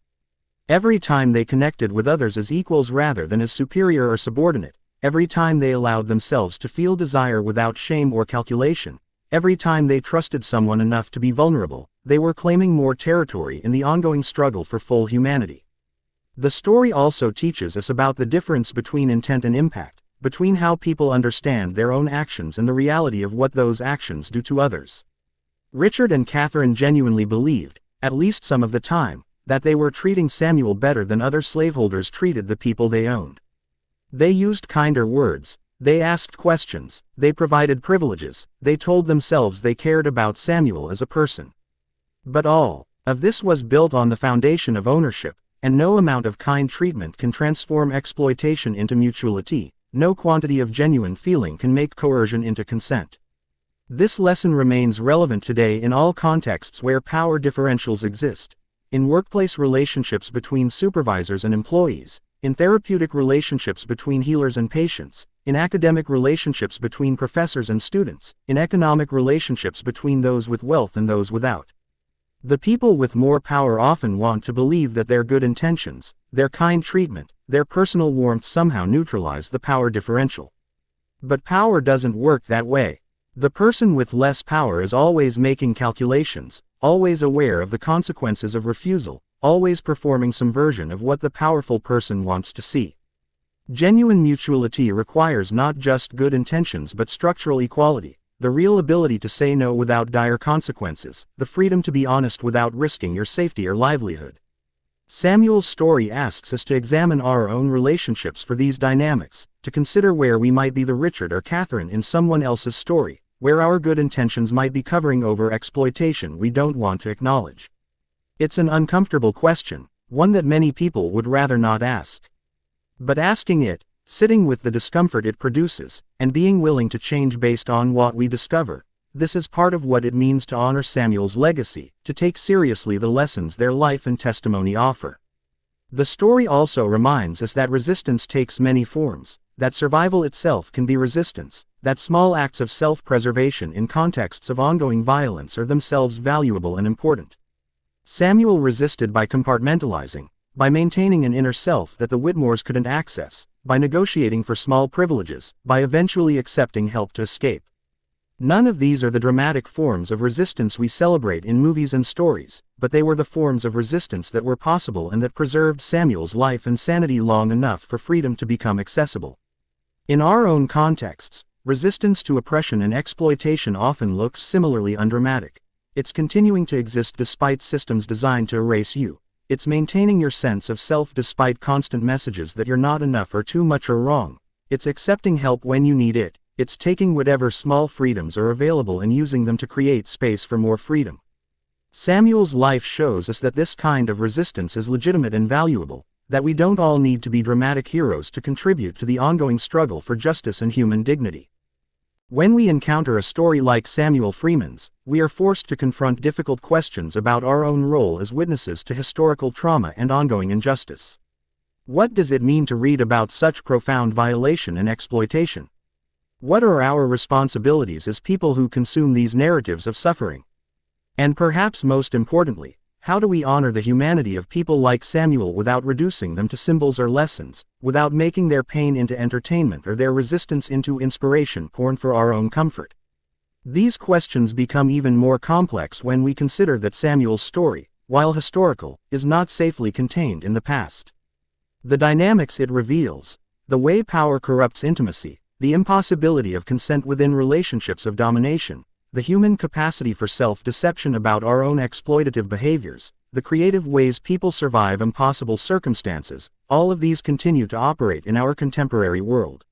Every time they connected with others as equals rather than as superior or subordinate, every time they allowed themselves to feel desire without shame or calculation, every time they trusted someone enough to be vulnerable, they were claiming more territory in the ongoing struggle for full humanity. The story also teaches us about the difference between intent and impact, between how people understand their own actions and the reality of what those actions do to others. Richard and Catherine genuinely believed, at least some of the time, that they were treating Samuel better than other slaveholders treated the people they owned. They used kinder words, they asked questions, they provided privileges, they told themselves they cared about Samuel as a person. But all of this was built on the foundation of ownership, and no amount of kind treatment can transform exploitation into mutuality, no quantity of genuine feeling can make coercion into consent. This lesson remains relevant today in all contexts where power differentials exist, in workplace relationships between supervisors and employees, in therapeutic relationships between healers and patients, in academic relationships between professors and students, in economic relationships between those with wealth and those without. The people with more power often want to believe that their good intentions, their kind treatment, their personal warmth somehow neutralize the power differential. But power doesn't work that way. The person with less power is always making calculations, always aware of the consequences of refusal, always performing some version of what the powerful person wants to see. Genuine mutuality requires not just good intentions but structural equality, the real ability to say no without dire consequences, the freedom to be honest without risking your safety or livelihood. Samuel's story asks us to examine our own relationships for these dynamics, to consider where we might be the Richard or Catherine in someone else's story, where our good intentions might be covering over exploitation we don't want to acknowledge. It's an uncomfortable question, one that many people would rather not ask. But asking it, sitting with the discomfort it produces, and being willing to change based on what we discover, this is part of what it means to honor Samuel's legacy, to take seriously the lessons their life and testimony offer. The story also reminds us that resistance takes many forms, that survival itself can be resistance, that small acts of self-preservation in contexts of ongoing violence are themselves valuable and important. Samuel resisted by compartmentalizing, by maintaining an inner self that the Whitmores couldn't access, by negotiating for small privileges, by eventually accepting help to escape. None of these are the dramatic forms of resistance we celebrate in movies and stories, but they were the forms of resistance that were possible and that preserved Samuel's life and sanity long enough for freedom to become accessible. In our own contexts, resistance to oppression and exploitation often looks similarly undramatic. It's continuing to exist despite systems designed to erase you. It's maintaining your sense of self despite constant messages that you're not enough or too much or wrong. It's accepting help when you need it. It's taking whatever small freedoms are available and using them to create space for more freedom. Samuel's life shows us that this kind of resistance is legitimate and valuable, that we don't all need to be dramatic heroes to contribute to the ongoing struggle for justice and human dignity. When we encounter a story like Samuel Freeman's, we are forced to confront difficult questions about our own role as witnesses to historical trauma and ongoing injustice. What does it mean to read about such profound violation and exploitation? What are our responsibilities as people who consume these narratives of suffering? And perhaps most importantly, how do we honor the humanity of people like Samuel without reducing them to symbols or lessons, without making their pain into entertainment or their resistance into inspiration porn for our own comfort? These questions become even more complex when we consider that Samuel's story, while historical, is not safely contained in the past. The dynamics it reveals, the way power corrupts intimacy, the impossibility of consent within relationships of domination, the human capacity for self-deception about our own exploitative behaviors, the creative ways people survive impossible circumstances, all of these continue to operate in our contemporary world.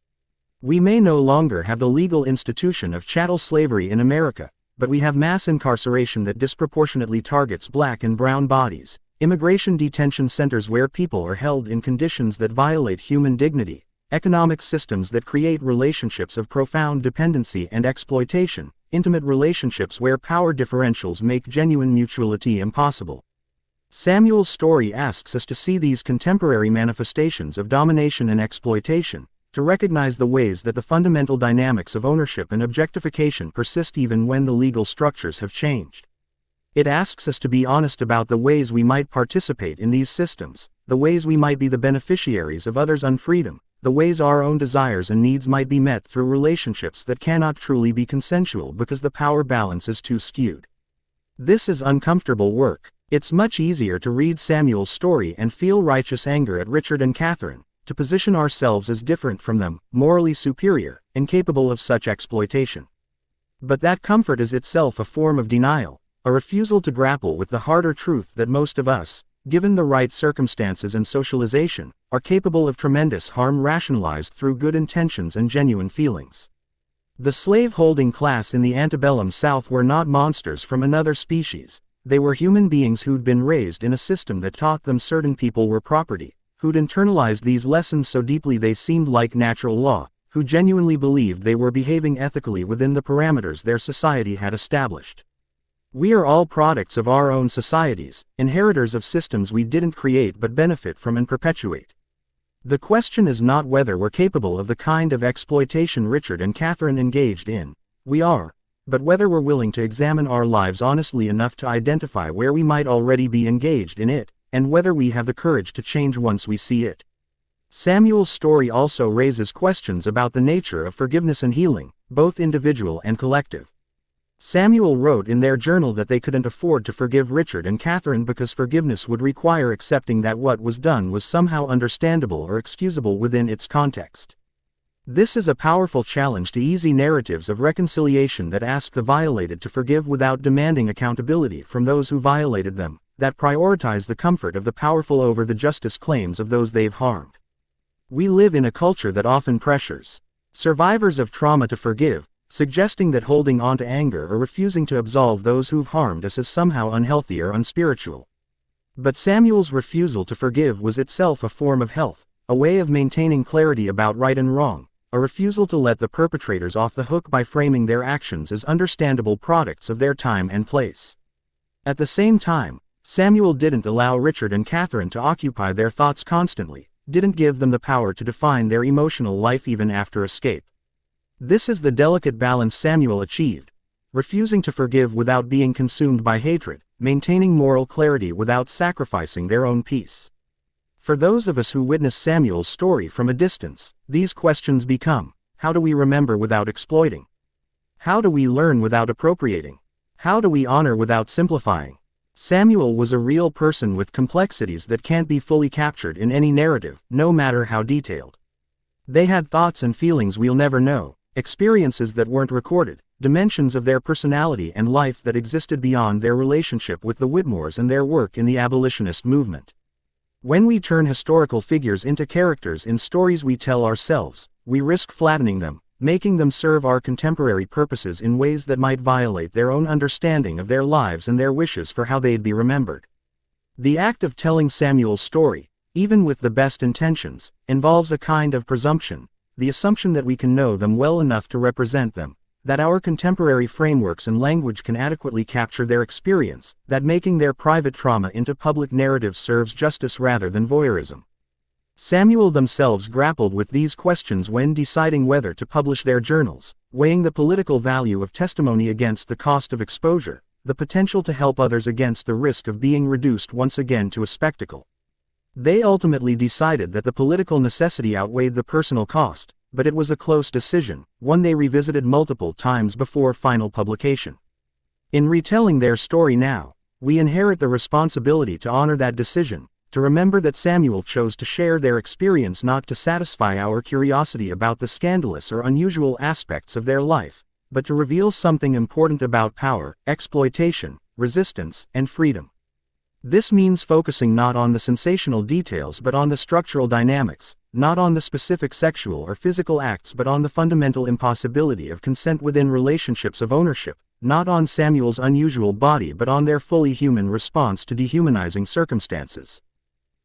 We may no longer have the legal institution of chattel slavery in America, but we have mass incarceration that disproportionately targets black and brown bodies, immigration detention centers where people are held in conditions that violate human dignity, economic systems that create relationships of profound dependency and exploitation, intimate relationships where power differentials make genuine mutuality impossible. Samuel's story asks us to see these contemporary manifestations of domination and exploitation, to recognize the ways that the fundamental dynamics of ownership and objectification persist even when the legal structures have changed. It asks us to be honest about the ways we might participate in these systems, the ways we might be the beneficiaries of others' unfreedom, the ways our own desires and needs might be met through relationships that cannot truly be consensual because the power balance is too skewed. This is uncomfortable work. It's much easier to read Samuel's story and feel righteous anger at Richard and Catherine, to position ourselves as different from them, morally superior, incapable of such exploitation. But that comfort is itself a form of denial, a refusal to grapple with the harder truth that most of us, given the right circumstances and socialization, are capable of tremendous harm rationalized through good intentions and genuine feelings. The slave-holding class in the antebellum South were not monsters from another species. They were human beings who'd been raised in a system that taught them certain people were property, who'd internalized these lessons so deeply they seemed like natural law, who genuinely believed they were behaving ethically within the parameters their society had established. We are all products of our own societies, inheritors of systems we didn't create but benefit from and perpetuate. The question is not whether we're capable of the kind of exploitation Richard and Catherine engaged in. We are. But whether we're willing to examine our lives honestly enough to identify where we might already be engaged in it, and whether we have the courage to change once we see it. Samuel's story also raises questions about the nature of forgiveness and healing, both individual and collective. Samuel wrote in their journal that they couldn't afford to forgive Richard and Catherine because forgiveness would require accepting that what was done was somehow understandable or excusable within its context. This is a powerful challenge to easy narratives of reconciliation that ask the violated to forgive without demanding accountability from those who violated them, that prioritize the comfort of the powerful over the justice claims of those they've harmed. We live in a culture that often pressures survivors of trauma to forgive, suggesting that holding on to anger or refusing to absolve those who've harmed us is somehow unhealthy or unspiritual. But Samuel's refusal to forgive was itself a form of health, a way of maintaining clarity about right and wrong, a refusal to let the perpetrators off the hook by framing their actions as understandable products of their time and place. At the same time, Samuel didn't allow Richard and Catherine to occupy their thoughts constantly, didn't give them the power to define their emotional life even after escape. This is the delicate balance Samuel achieved, refusing to forgive without being consumed by hatred, maintaining moral clarity without sacrificing their own peace. For those of us who witness Samuel's story from a distance, these questions become: how do we remember without exploiting? How do we learn without appropriating? How do we honor without simplifying? Samuel was a real person with complexities that can't be fully captured in any narrative, no matter how detailed. They had thoughts and feelings we'll never know, experiences that weren't recorded, dimensions of their personality and life that existed beyond their relationship with the Whitmores and their work in the abolitionist movement. When we turn historical figures into characters in stories we tell ourselves, we risk flattening them, making them serve our contemporary purposes in ways that might violate their own understanding of their lives and their wishes for how they'd be remembered. The act of telling Samuel's story, even with the best intentions, involves a kind of presumption, the assumption that we can know them well enough to represent them, that our contemporary frameworks and language can adequately capture their experience, that making their private trauma into public narrative serves justice rather than voyeurism. Samuel themselves grappled with these questions when deciding whether to publish their journals, weighing the political value of testimony against the cost of exposure, the potential to help others against the risk of being reduced once again to a spectacle. They ultimately decided that the political necessity outweighed the personal cost, but it was a close decision, one they revisited multiple times before final publication. In retelling their story now, we inherit the responsibility to honor that decision, to remember that Samuel chose to share their experience not to satisfy our curiosity about the scandalous or unusual aspects of their life, but to reveal something important about power, exploitation, resistance, and freedom. This means focusing not on the sensational details but on the structural dynamics, not on the specific sexual or physical acts but on the fundamental impossibility of consent within relationships of ownership, not on Samuel's unusual body but on their fully human response to dehumanizing circumstances.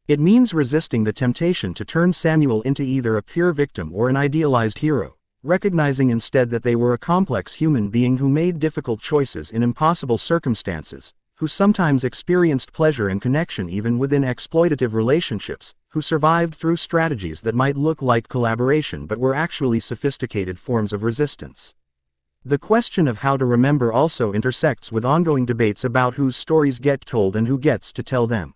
It means resisting the temptation to turn Samuel into either a pure victim or an idealized hero, recognizing instead that they were a complex human being who made difficult choices in impossible circumstances, who sometimes experienced pleasure and connection even within exploitative relationships, who survived through strategies that might look like collaboration but were actually sophisticated forms of resistance. The question of how to remember also intersects with ongoing debates about whose stories get told and who gets to tell them.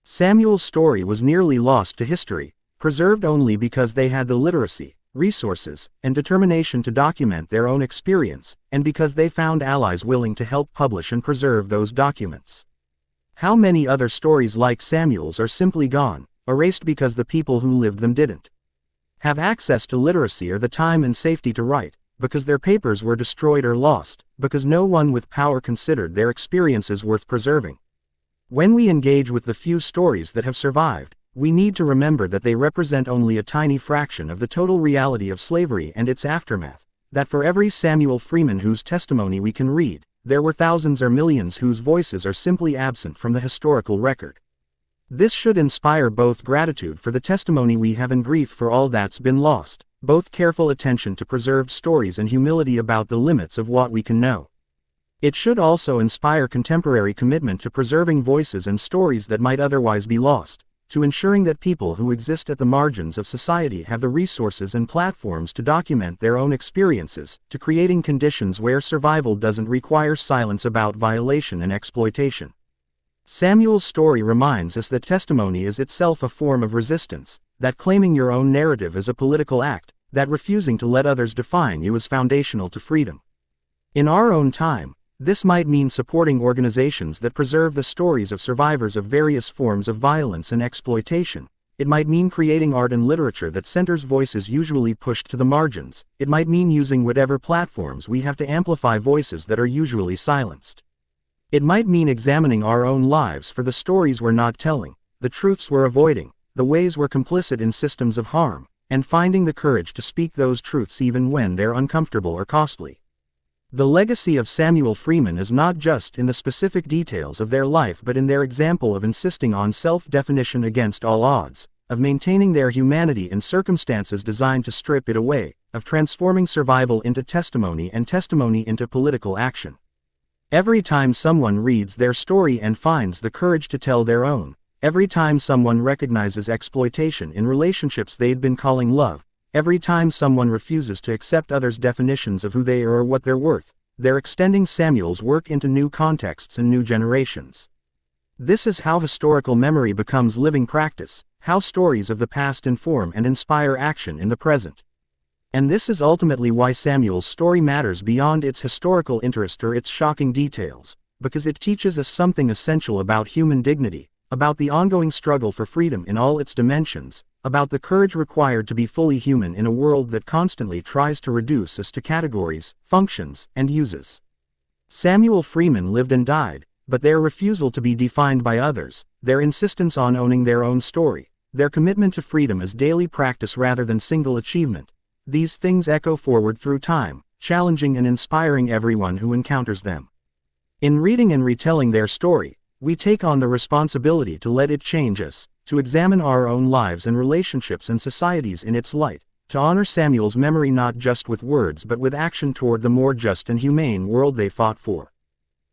Samuel's story was nearly lost to history, preserved only because they had the literacy, resources, and determination to document their own experience, and because they found allies willing to help publish and preserve those documents. How many other stories like Samuel's are simply gone, erased because the people who lived them didn't have access to literacy or the time and safety to write, because their papers were destroyed or lost, because no one with power considered their experiences worth preserving. When we engage with the few stories that have survived, we need to remember that they represent only a tiny fraction of the total reality of slavery and its aftermath, that for every Samuel Freeman whose testimony we can read, there were thousands or millions whose voices are simply absent from the historical record. This should inspire both gratitude for the testimony we have and grief for all that's been lost, both careful attention to preserved stories and humility about the limits of what we can know. It should also inspire contemporary commitment to preserving voices and stories that might otherwise be lost, to ensuring that people who exist at the margins of society have the resources and platforms to document their own experiences, to creating conditions where survival doesn't require silence about violation and exploitation. Samuel's story reminds us that testimony is itself a form of resistance, that claiming your own narrative is a political act, that refusing to let others define you is foundational to freedom. In our own time, this might mean supporting organizations that preserve the stories of survivors of various forms of violence and exploitation, It might mean creating art and literature that centers voices usually pushed to the margins. It might mean using whatever platforms we have to amplify voices that are usually silenced. It might mean examining our own lives for the stories we're not telling, the truths we're avoiding, the ways we're complicit in systems of harm, and finding the courage to speak those truths even when they're uncomfortable or costly. The legacy of Samuel Freeman is not just in the specific details of their life but in their example of insisting on self-definition against all odds, of maintaining their humanity in circumstances designed to strip it away, of transforming survival into testimony and testimony into political action. Every time someone reads their story and finds the courage to tell their own, every time someone recognizes exploitation in relationships they'd been calling love, every time someone refuses to accept others' definitions of who they are or what they're worth, they're extending Samuel's work into new contexts and new generations. This is how historical memory becomes living practice, how stories of the past inform and inspire action in the present. And this is ultimately why Samuel's story matters beyond its historical interest or its shocking details, because it teaches us something essential about human dignity, about the ongoing struggle for freedom in all its dimensions, about the courage required to be fully human in a world that constantly tries to reduce us to categories, functions, and uses. Samuel Freeman lived and died, but their refusal to be defined by others, their insistence on owning their own story, their commitment to freedom as daily practice rather than single achievement, these things echo forward through time, challenging and inspiring everyone who encounters them. In reading and retelling their story, we take on the responsibility to let it change us, to examine our own lives and relationships and societies in its light, to honor Samuel's memory not just with words but with action toward the more just and humane world they fought for.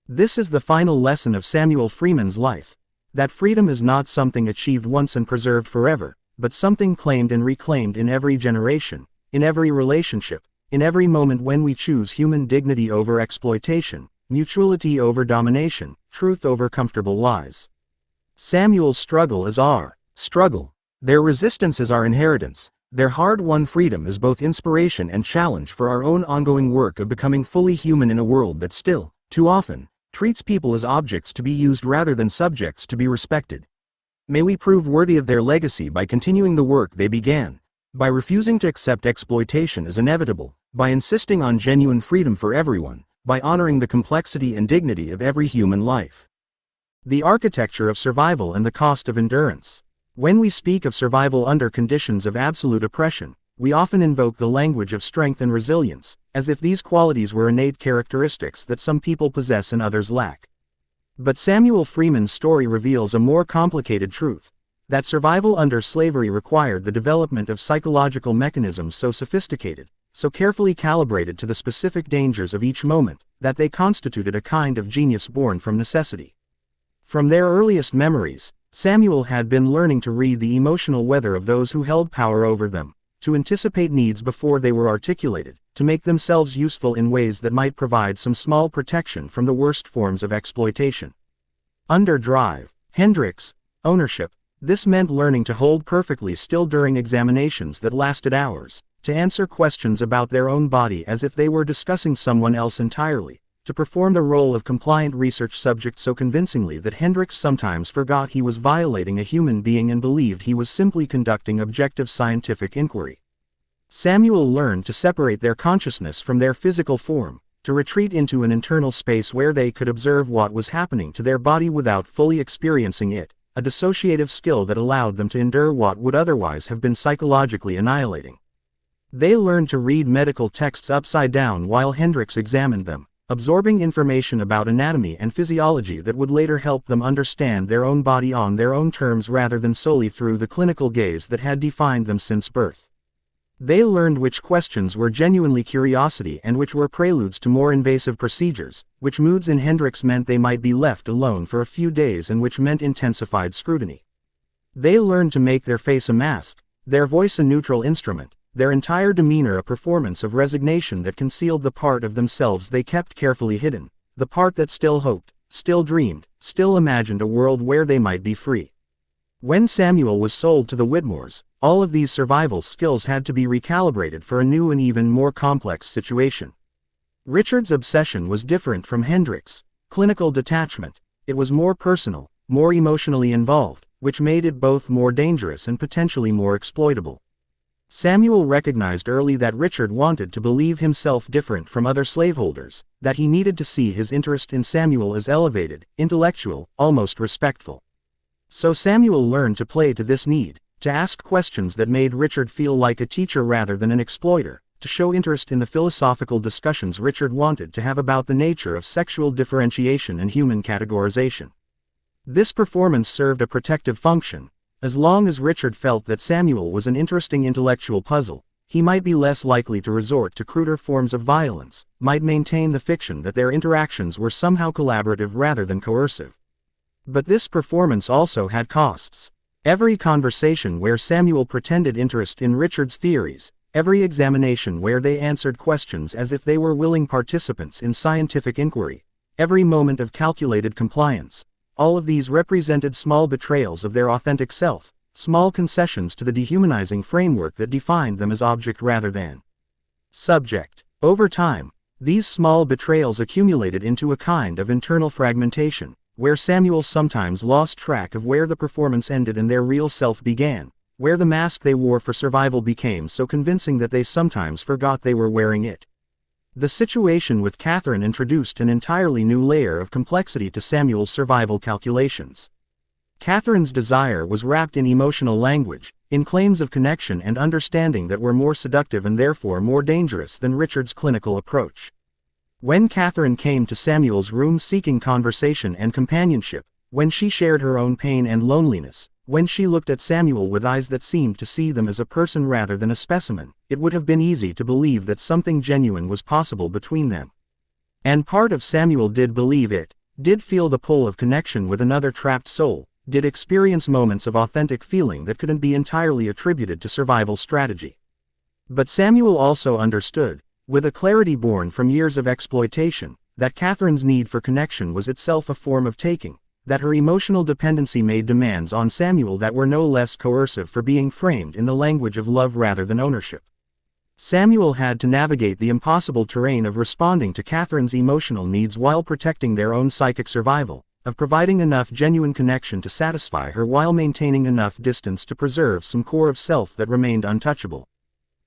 This is the final lesson of Samuel Freeman's life, that freedom is not something achieved once and preserved forever, but something claimed and reclaimed in every generation, in every relationship, in every moment when we choose human dignity over exploitation, mutuality over domination, truth over comfortable lies. Samuel's struggle is our struggle. Their resistance is our inheritance. Their hard-won freedom is both inspiration and challenge for our own ongoing work of becoming fully human in a world that still, too often, treats people as objects to be used rather than subjects to be respected. May we prove worthy of their legacy by continuing the work they began, by refusing to accept exploitation as inevitable, by insisting on genuine freedom for everyone, by honoring the complexity and dignity of every human life. The architecture of survival and the cost of endurance. When we speak of survival under conditions of absolute oppression, we often invoke the language of strength and resilience, as if these qualities were innate characteristics that some people possess and others lack. But Samuel Freeman's story reveals a more complicated truth, that survival under slavery required the development of psychological mechanisms so sophisticated, so carefully calibrated to the specific dangers of each moment, that they constituted a kind of genius born from necessity. From their earliest memories, Samuel had been learning to read the emotional weather of those who held power over them, to anticipate needs before they were articulated, to make themselves useful in ways that might provide some small protection from the worst forms of exploitation. Under drive, Hendricks, ownership, this meant learning to hold perfectly still during examinations that lasted hours, to answer questions about their own body as if they were discussing someone else entirely, to perform the role of compliant research subject so convincingly that Hendricks sometimes forgot he was violating a human being and believed he was simply conducting objective scientific inquiry. Samuel learned to separate their consciousness from their physical form, to retreat into an internal space where they could observe what was happening to their body without fully experiencing it, a dissociative skill that allowed them to endure what would otherwise have been psychologically annihilating. They learned to read medical texts upside down while Hendricks examined them, absorbing information about anatomy and physiology that would later help them understand their own body on their own terms rather than solely through the clinical gaze that had defined them since birth. They learned which questions were genuinely curiosity and which were preludes to more invasive procedures, which moods in Hendricks meant they might be left alone for a few days and which meant intensified scrutiny. They learned to make their face a mask, their voice a neutral instrument, their entire demeanor a performance of resignation that concealed the part of themselves they kept carefully hidden, the part that still hoped, still dreamed, still imagined a world where they might be free. When Samuel was sold to the Whitmores, all of these survival skills had to be recalibrated for a new and even more complex situation. Richard's obsession was different from Hendricks' clinical detachment. It was more personal, more emotionally involved, which made it both more dangerous and potentially more exploitable. Samuel recognized early that Richard wanted to believe himself different from other slaveholders, that he needed to see his interest in Samuel as elevated, intellectual, almost respectful. So Samuel learned to play to this need, to ask questions that made Richard feel like a teacher rather than an exploiter, to show interest in the philosophical discussions Richard wanted to have about the nature of sexual differentiation and human categorization. This performance served a protective function. As long as Richard felt that Samuel was an interesting intellectual puzzle, he might be less likely to resort to cruder forms of violence, might maintain the fiction that their interactions were somehow collaborative rather than coercive. But this performance also had costs. Every conversation where Samuel pretended interest in Richard's theories, every examination where they answered questions as if they were willing participants in scientific inquiry, every moment of calculated compliance, all of these represented small betrayals of their authentic self, small concessions to the dehumanizing framework that defined them as object rather than subject. Over time, these small betrayals accumulated into a kind of internal fragmentation, where Samuel sometimes lost track of where the performance ended and their real self began, where the mask they wore for survival became so convincing that they sometimes forgot they were wearing it. The situation with Catherine introduced an entirely new layer of complexity to Samuel's survival calculations. Catherine's desire was wrapped in emotional language, in claims of connection and understanding that were more seductive and therefore more dangerous than Richard's clinical approach. When Catherine came to Samuel's room seeking conversation and companionship, when she shared her own pain and loneliness, when she looked at Samuel with eyes that seemed to see them as a person rather than a specimen, it would have been easy to believe that something genuine was possible between them. And part of Samuel did believe it, did feel the pull of connection with another trapped soul, did experience moments of authentic feeling that couldn't be entirely attributed to survival strategy. But Samuel also understood, with a clarity born from years of exploitation, that Catherine's need for connection was itself a form of taking, that her emotional dependency made demands on Samuel that were no less coercive for being framed in the language of love rather than ownership. Samuel had to navigate the impossible terrain of responding to Catherine's emotional needs while protecting their own psychic survival, of providing enough genuine connection to satisfy her while maintaining enough distance to preserve some core of self that remained untouchable.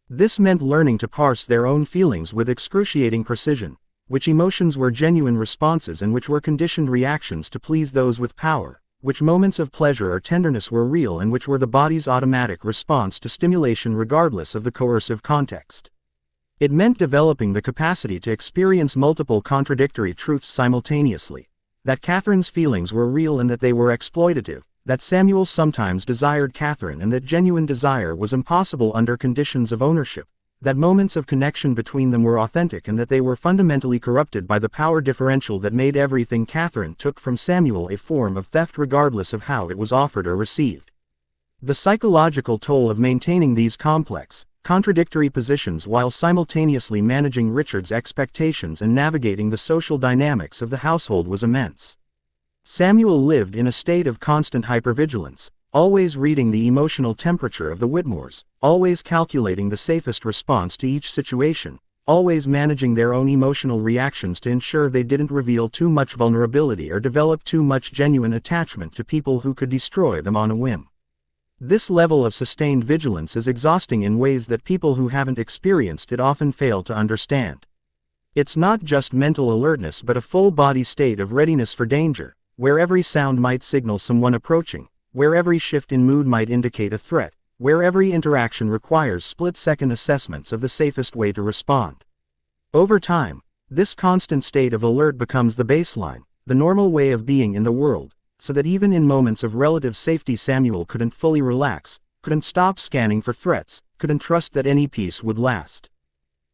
This meant learning to parse their own feelings with excruciating precision, which emotions were genuine responses and which were conditioned reactions to please those with power, which moments of pleasure or tenderness were real and which were the body's automatic response to stimulation regardless of the coercive context. It meant developing the capacity to experience multiple contradictory truths simultaneously, that Catherine's feelings were real and that they were exploitative, that Samuel sometimes desired Catherine and that genuine desire was impossible under conditions of ownership, that moments of connection between them were authentic and that they were fundamentally corrupted by the power differential that made everything Catherine took from Samuel a form of theft regardless of how it was offered or received. The psychological toll of maintaining these complex, contradictory positions while simultaneously managing Richard's expectations and navigating the social dynamics of the household was immense. Samuel lived in a state of constant hypervigilance, always reading the emotional temperature of the Whitmores, always calculating the safest response to each situation, always managing their own emotional reactions to ensure they didn't reveal too much vulnerability or develop too much genuine attachment to people who could destroy them on a whim. This level of sustained vigilance is exhausting in ways that people who haven't experienced it often fail to understand. It's not just mental alertness but a full-body state of readiness for danger, where every sound might signal someone approaching, where every shift in mood might indicate a threat, where every interaction requires split-second assessments of the safest way to respond. Over time, this constant state of alert becomes the baseline, the normal way of being in the world, so that even in moments of relative safety Samuel couldn't fully relax, couldn't stop scanning for threats, couldn't trust that any peace would last.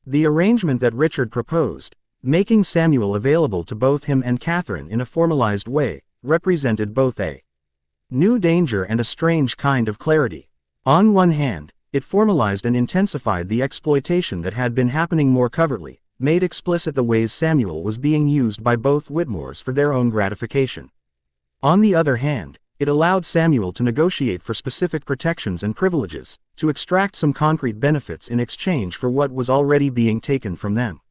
The arrangement that Richard proposed, making Samuel available to both him and Catherine in a formalized way, represented both a new danger and a strange kind of clarity. On one hand, it formalized and intensified the exploitation that had been happening more covertly, made explicit the ways Samuel was being used by both Whitmores for their own gratification. On the other hand, it allowed Samuel to negotiate for specific protections and privileges, to extract some concrete benefits in exchange for what was already being taken from them.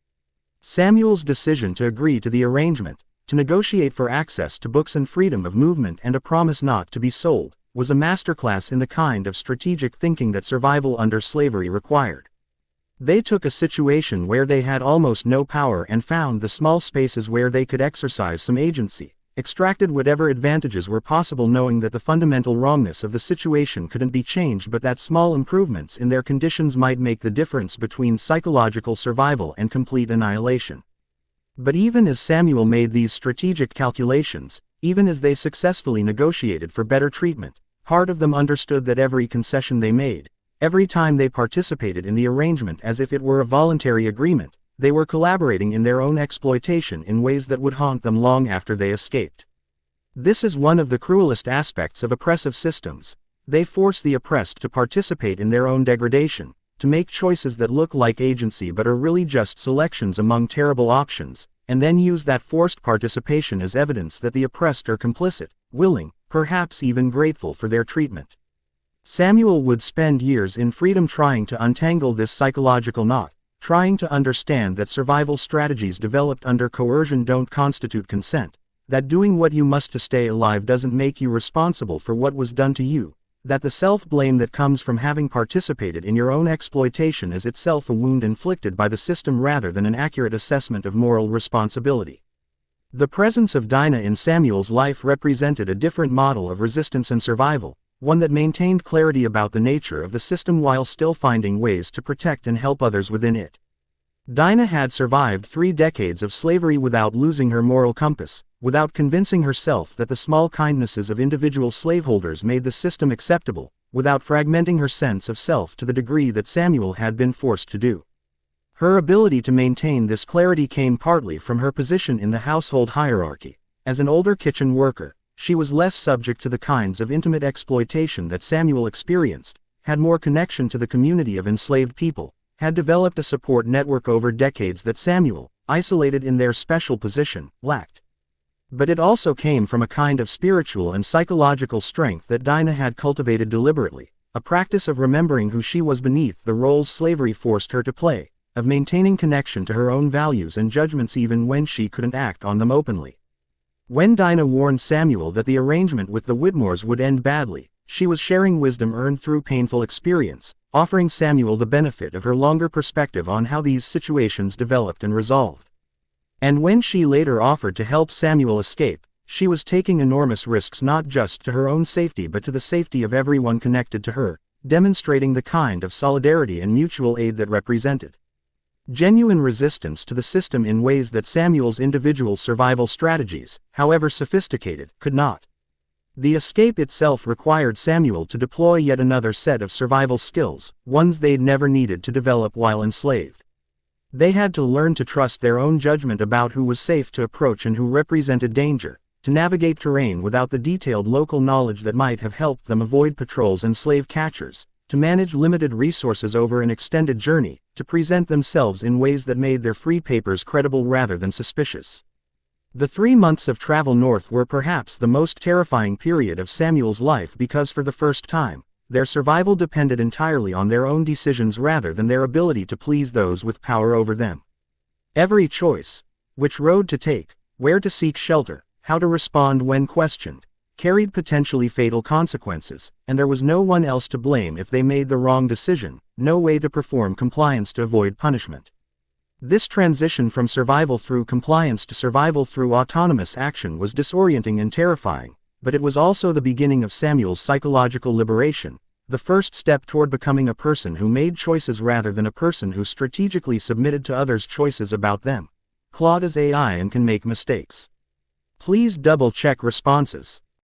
Samuel's decision to agree to the arrangement, to negotiate for access to books and freedom of movement and a promise not to be sold, was a masterclass in the kind of strategic thinking that survival under slavery required. They took a situation where they had almost no power and found the small spaces where they could exercise some agency, extracted whatever advantages were possible, knowing that the fundamental wrongness of the situation couldn't be changed, but that small improvements in their conditions might make the difference between psychological survival and complete annihilation. But even as Samuel made these strategic calculations, even as they successfully negotiated for better treatment, part of them understood that every concession they made, every time they participated in the arrangement as if it were a voluntary agreement, they were collaborating in their own exploitation in ways that would haunt them long after they escaped. This is one of the cruelest aspects of oppressive systems. They force the oppressed to participate in their own degradation, to make choices that look like agency but are really just selections among terrible options, and then use that forced participation as evidence that the oppressed are complicit, willing, perhaps even grateful for their treatment. Samuel would spend years in freedom trying to untangle this psychological knot, trying to understand that survival strategies developed under coercion don't constitute consent, that doing what you must to stay alive doesn't make you responsible for what was done to you, that the self-blame that comes from having participated in your own exploitation is itself a wound inflicted by the system rather than an accurate assessment of moral responsibility. The presence of Dinah in Samuel's life represented a different model of resistance and survival, one that maintained clarity about the nature of the system while still finding ways to protect and help others within it. Dinah had survived 3 decades of slavery without losing her moral compass, without convincing herself that the small kindnesses of individual slaveholders made the system acceptable, without fragmenting her sense of self to the degree that Samuel had been forced to do. Her ability to maintain this clarity came partly from her position in the household hierarchy. As an older kitchen worker, she was less subject to the kinds of intimate exploitation that Samuel experienced, had more connection to the community of enslaved people, had developed a support network over decades that Samuel, isolated in their special position, lacked. But it also came from a kind of spiritual and psychological strength that Dinah had cultivated deliberately, a practice of remembering who she was beneath the roles slavery forced her to play, of maintaining connection to her own values and judgments even when she couldn't act on them openly. When Dinah warned Samuel that the arrangement with the Whitmores would end badly, she was sharing wisdom earned through painful experience, offering Samuel the benefit of her longer perspective on how these situations developed and resolved. And when she later offered to help Samuel escape, she was taking enormous risks not just to her own safety but to the safety of everyone connected to her, demonstrating the kind of solidarity and mutual aid that represented genuine resistance to the system in ways that Samuel's individual survival strategies, however sophisticated, could not. The escape itself required Samuel to deploy yet another set of survival skills, ones they'd never needed to develop while enslaved. They had to learn to trust their own judgment about who was safe to approach and who represented danger, to navigate terrain without the detailed local knowledge that might have helped them avoid patrols and slave catchers, to manage limited resources over an extended journey, to present themselves in ways that made their free papers credible rather than suspicious. The 3 months of travel north were perhaps the most terrifying period of Samuel's life because for the first time, their survival depended entirely on their own decisions rather than their ability to please those with power over them. Every choice, which road to take, where to seek shelter, how to respond when questioned, carried potentially fatal consequences, and there was no one else to blame if they made the wrong decision, no way to perform compliance to avoid punishment. This transition from survival through compliance to survival through autonomous action was disorienting and terrifying, but it was also the beginning of Samuel's psychological liberation, the first step toward becoming a person who made choices rather than a person who strategically submitted to others' choices about them. Claude is AI and can make mistakes. Please double-check responses.